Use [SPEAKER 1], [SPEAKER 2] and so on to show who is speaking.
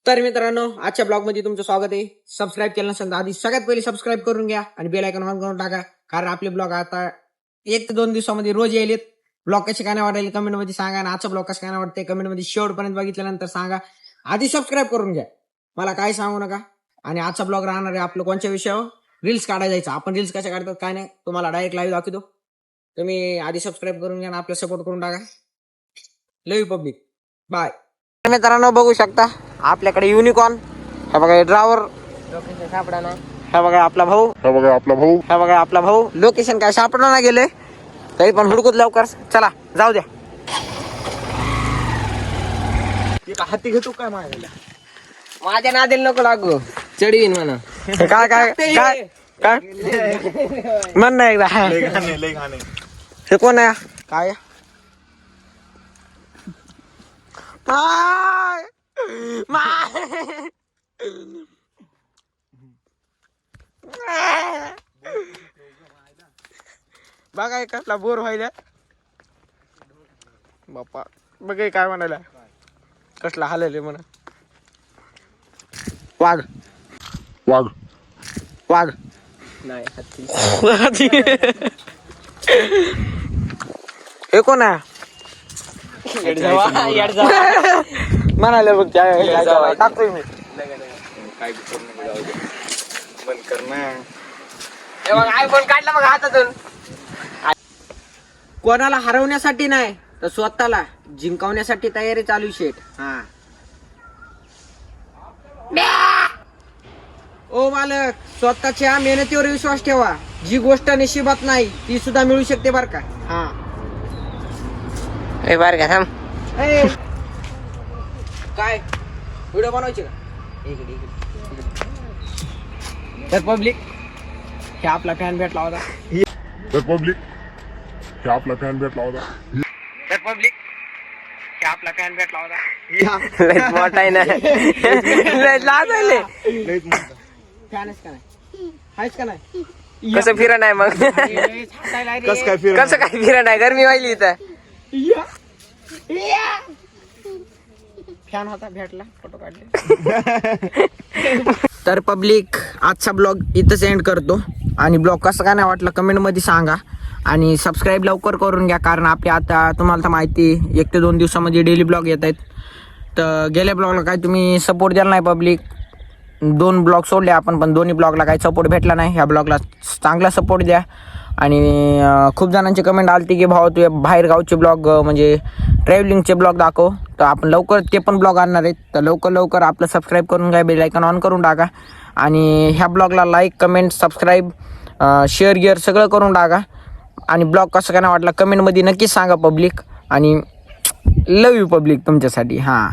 [SPEAKER 1] तर मित्रांनो, आजच्या ब्लॉग मध्ये तुमचं स्वागत आहे. सबस्क्राईब केलं नसेल तर आधी सगळ्यात पहिले सबस्क्राईब करून घ्या आणि बेल आयकॉन ऑन करून टाका, कारण आपले ब्लॉग आता 1 ते 2 दिवसामध्ये रोज येईल. ब्लॉग कसे काय नाही वाटायला कमेंट मध्ये सांगा, आणि आजचा ब्लॉग कसं काय नाही वाटते कमेंट मध्ये शेवटपर्यंत बघितल्यानंतर सांगा. आधी सबस्क्राईब करून घ्या, मला काय सांगू नका. आणि आजचा ब्लॉग राहणार आहे आपलं कोणत्या विषयावर, रील्स काढायला जायचं. आपण रील्स कशा काढतात काय नाही तुम्हाला डायरेक्ट लाईव्ह दाखवतो. तुम्ही आधी सबस्क्राईब करून घ्या आणि आपला सपोर्ट करून टाका. लव यू पब्लिक, बाय. मित्रांनो बघू शकता आपल्याकडे युनिकॉर्न, हे बघा ड्रायव्हर, लोकेशन सापडा ना. हे बघा आपला भाऊ, हे बघा आपला भाऊ. लोकेशन काय सापडा ना गेले तरी पण हुडकूत लवकर. चला जाऊ द्या. हाती घेतो काय माझ्या नादेला नको लागू, चढवीन म्हणा. काय काय काय काय म्हण ना एकदा. हे कोण आहे काय बघा कसला बोर व्हायला बाप्पा. बघ काय म्हणाला, कसला हालेल म्हणा. वाघ वाघ वाघ नाही हत्ती. हे कोण आहे म्हणाले बघ टाकतोय मी. आयफोन काढला मग हातातून. कोणाला हरवण्यासाठी नाही तर स्वतःला जिंकवण्यासाठी तयारी चालू शेट. हा ओ मालक, स्वतःच्या मेहनतीवर विश्वास ठेवा. जी गोष्ट नशिबात नाही ती सुद्धा मिळू शकते बर का. हा बर का थांब. काय व्हिडिओ बनवायचे का? तर पब्लिक हे आपला फॅन भेटला होता.
[SPEAKER 2] तर पब्लिक हे आपला फॅन भेटला होता.
[SPEAKER 1] तर पब्लिक हे आपला फॅन भेटला होता. लय मोठा आहे ना, लय लाज आले. फॅनच का नाही, आहेच का नाही. कसं फिरा नाही मग, कसं काय फिरा नाही, गरमी व्हायली इथं. फॅन होता भेटला, फोटो काढले. तर पब्लिक आजचा ब्लॉग इथंच एंड करतो. आणि ब्लॉग कसं काय नाही वाटलं कमेंट मध्ये सांगा. आणि सबस्क्राईब लवकर करून घ्या, कारण आपले आता तुम्हाला तर माहिती 1 ते 2 दिवसामध्ये डेली ब्लॉग येत आहेत. तर गेल्या ब्लॉगला काय तुम्ही सपोर्ट द्याल नाही पब्लिक. 2 ब्लॉग सोडले आपण, पण दोन्ही ब्लॉगला काही सपोर्ट भेटला नाही. ह्या ब्लॉगला चांगला सपोर्ट द्या. आणि खूप जणांची कमेंट आली की भाऊ तू बाहेर गावचे ब्लॉग म्हणजे ट्रॅव्हलिंगचे ब्लॉग दाखव. तर आपण लवकर ते पण ब्लॉग आणणार आहेत. तर लवकर आपलं सबस्क्राईब करून घ्या, बेल आयकॉन ऑन करून टाका. आणि ह्या ब्लॉगला लाईक कमेंट सबस्क्राईब शेअर गिअर सगळं करून टाका. आणि ब्लॉग कसं काय नाही वाटला कमेंटमध्ये नक्कीच सांगा पब्लिक. आणि लव यू पब्लिक तुमच्यासाठी. हां.